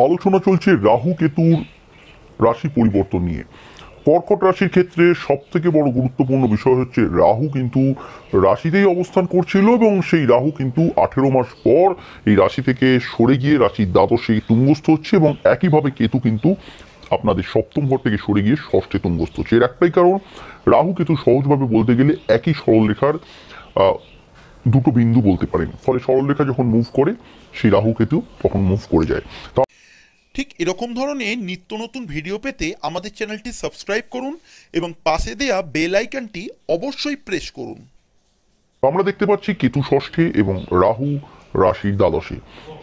আলোচনা চলছে রাহু কেতুর রাশি পরিবর্তন নিয়ে। কর্কট রাশির ক্ষেত্রে সব থেকে বড় গুরুত্বপূর্ণ বিষয় হচ্ছে রাহু কিন্তু রাশিতেই অবস্থান করছিল এবং সেই রাহু কিন্তু 18 মাস পর এই রাশি থেকে সরে গিয়ে রাশির দ্বাদশে তুঙ্গস্থ হচ্ছে এবং একইভাবে কেতু কিন্তু আপনাদের সপ্তম ঘর থেকে সরে গিয়ে ষষ্ঠে তুঙ্গস্থ হচ্ছে। এর একটাই কারণ, রাহু কেতু সহজভাবে বলতে গেলে একই সরলরেখার দুটো বিন্দু বলতে পারেন। ফলে সরলরেখা যখন মুভ করে সেই রাহু কেতু তখন মুভ করে যায়। ঠিক এরকম ধরনের নিত্য নতুন ভিডিও পেতে আমাদের চ্যানেলটি সাবস্ক্রাইব করুন এবং পাশে দেয়া বেল আইকনটি অবশ্যই প্রেস করুন। আমরা দেখতে পাচ্ছি কেতু ষষ্ঠে এবং রাহু রাশির দ্বাদশে।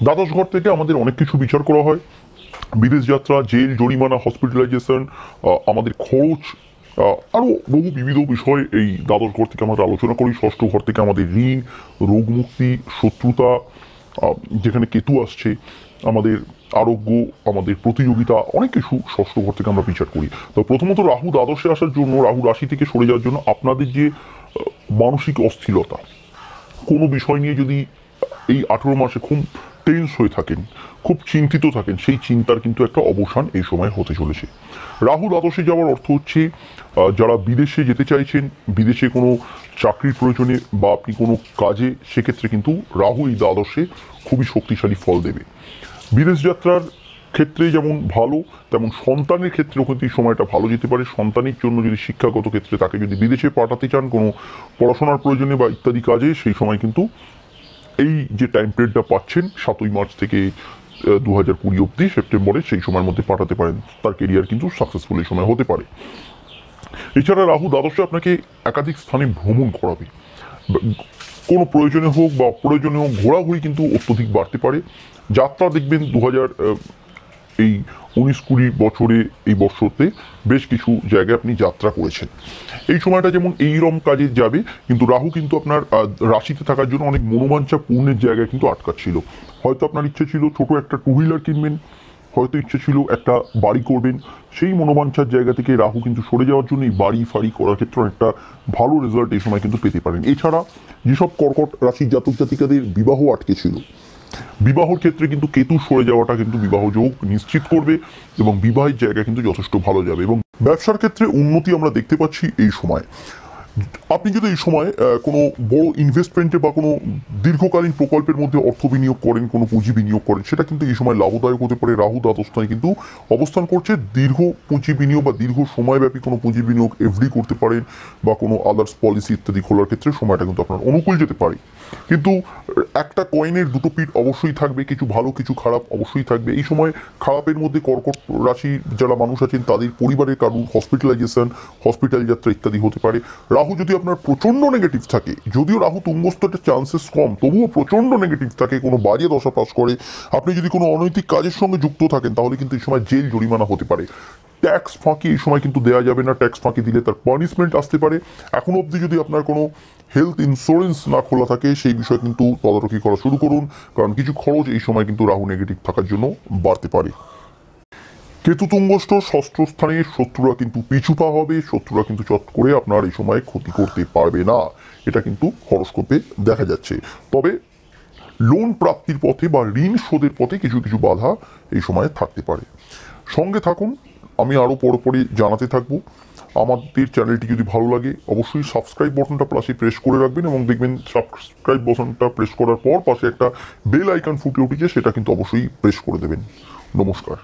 দ্বাদশ ঘর থেকে আমাদের অনেক কিছু বিচার করা হয়, বিদেশ যাত্রা, জেল, জরিমানা, হসপিটালাইজেশন, আমাদের খরচ, আরও বহু বিবিধ বিষয় এই দ্বাদশ ঘর থেকে আমরা আলোচনা করি। ষষ্ঠ ঘর থেকে আমাদের ঋণ, রোগ মুক্তি, শত্রুতা, যেখানে কেতু আসছে, আমাদের আরোগ্য, আমাদের প্রতিযোগিতা, অনেক কিছু ষষ্ঠ ঘর থেকে আমরা বিচার করি। তো প্রথমত রাহু দ্বাদশে আসার জন্য, রাহু রাশি থেকে সরে যাওয়ার জন্য আপনাদের যে মানসিক অস্থিরতা, কোনো বিষয় নিয়ে যদি এই 18 মাসে খুব টেন্স হয়ে থাকেন, খুব চিন্তিত থাকেন, সেই চিন্তার কিন্তু একটা অবসান এই সময় হতে চলেছে। রাহু দ্বাদশে যাওয়ার অর্থ হচ্ছে যারা বিদেশে যেতে চাইছেন, বিদেশে কোনো চাকরির প্রয়োজনে বা আপনি কোনো কাজে, সেক্ষেত্রে কিন্তু রাহু এই দ্বাদশে খুবই শক্তিশালী ফল দেবে। বিদেশ যাত্রার ক্ষেত্রে যেমন ভালো, তেমন সন্তানের ক্ষেত্রেও কিন্তু এই সময়টা ভালো যেতে পারে। সন্তানের জন্য যদি শিক্ষাগত ক্ষেত্রে তাকে যদি বিদেশে পাঠাতে চান কোনো পড়াশোনার প্রয়োজনে বা ইত্যাদি কাজে, সেই সময় কিন্তু এই যে টাইম পিরিয়ডটা পাচ্ছেন 7ই মার্চ থেকে 2020 অব্দি সেপ্টেম্বরে, সেই সময়ের মধ্যে পাঠাতে পারেন। তার কেরিয়ার কিন্তু সাকসেসফুল এই সময় হতে পারে। এছাড়া রাহু দ্বাদশে আপনাকে একাধিক স্থানে ভ্রমণ করাবে, কোনো প্রয়োজনে হোক বা অপ্রয়োজনে হোক, ঘোরাঘুরি কিন্তু অত্যধিক বাড়তে পারে। যাত্রা দেখবেন 19-20 বছরে, এই বছরতে বেশ কিছু জায়গায় আপনি যাত্রা করেছেন। এই সময়টা যেমন এইরকম কাজে যাবে, কিন্তু রাহু কিন্তু আপনার রাশিতে থাকার জন্য অনেক মনোবাঞ্ছা পূর্ণের জায়গায় কিন্তু আটকাচ্ছিল। হয়তো আপনার ইচ্ছে ছিল ছোট একটা 2 হুইলার কিনবেন, হয়তো ইচ্ছে ছিল একটা বাড়ি করবেন। সেই মনোবাঞ্ছার জায়গা থেকে রাহু কিন্তু সরে যাওয়ার জন্য এই বাড়ি ফাড়ি করার ক্ষেত্রে একটা ভালো রেজাল্ট এই সময় কিন্তু পেতে পারেন। এছাড়া যেসব কর্কট রাশির জাতক জাতিকাদের বিবাহ আটকে ছিল, বিবাহর ক্ষেত্রে কিন্তু কেতু সরে যাওয়াটা কিন্তু বিবাহ যোগ নিশ্চিত করবে এবং বিবাহের জায়গা কিন্তু যথেষ্ট ভালো যাবে। এবং ব্যবসার ক্ষেত্রে উন্নতি আমরা দেখতে পাচ্ছি এই সময়। আপনি যদি এই সময় কোনো বড় ইনভেস্টমেন্টে বা কোনো দীর্ঘকালীন প্রকল্পের মধ্যে অর্থ বিনিয়োগ করেন, কোনো পুঁজি বিনিয়োগ করেন, সেটা কিন্তু এই সময় লাভদায়ক হতে পারে। রাহু দ্বাদশে কিন্তু অবস্থান করছে। দীর্ঘ পুঁজি বিনিয়োগ বা দীর্ঘ সময়ব্যাপী কোনো পুঁজি বিনিয়োগ এফডি করতে পারেন বা কোনো আদার্স পলিসি ইত্যাদি খোলার ক্ষেত্রে সময়টা কিন্তু আপনার অনুকূল যেতে পারে। কিন্তু একটা কয়েনের দুটো পিঠ অবশ্যই থাকবে, কিছু ভালো কিছু খারাপ অবশ্যই থাকবে। এই সময় খারাপের মধ্যে কর্কট রাশির যারা মানুষ আছেন তাদের পরিবারের কারণ হসপিটালাইজেশন, হসপিটাল যাত্রা ইত্যাদি হতে পারে। রাহু যদি আপনার প্রচণ্ড নেগেটিভ থাকে, যদিও রাহু তুঙ্গস্থের চান্সেস কম, তবুও প্রচণ্ড নেগেটিভ থাকে, কোনো বাজে দশা পাস করে, আপনি যদি কোনো অনৈতিক কাজের সঙ্গে যুক্ত থাকেন, তাহলে কিন্তু এই সময় জেল জরিমানা হতে পারে। ট্যাক্স ফাঁকি এই সময় কিন্তু দেওয়া যাবে না, ট্যাক্স ফাঁকি দিলে তার পানিশমেন্ট আসতে পারে। এখন অবধি যদি আপনার কোনো হেলথ ইন্স্যুরেন্স না খোলা থাকে, সেই বিষয়ে কিন্তু তদারকি করা শুরু করুন, কারণ কিছু খরচ এই সময় কিন্তু রাহু নেগেটিভ থাকার জন্য বাড়তে পারে। কেতু তুঙ্গস্থ ষষ্ঠ স্থানে, শত্রুরা কিন্তু পিছুপা হবে, শত্রুরা কিন্তু চট করে আপনার এই সময় ক্ষতি করতে পারবে না, এটা কিন্তু হরোস্কোপে দেখা যাচ্ছে। তবে লোন প্রাপ্তির পথে বা ঋণ শোধের পথে কিছু কিছু বাধা এই সময় থাকতে পারে। সঙ্গে থাকুন, আমি আরও পরপরই জানাতে থাকবো। আমাদের চ্যানেলটি যদি ভালো লাগে অবশ্যই সাবস্ক্রাইব বাটনটা পাশে প্রেস করে রাখবেন এবং দেখবেন সাবস্ক্রাইব বাটনটা প্রেস করার পর পাশে একটা বেল আইকন ফুটে উঠেছে, সেটা কিন্তু অবশ্যই প্রেস করে দেবেন। নমস্কার।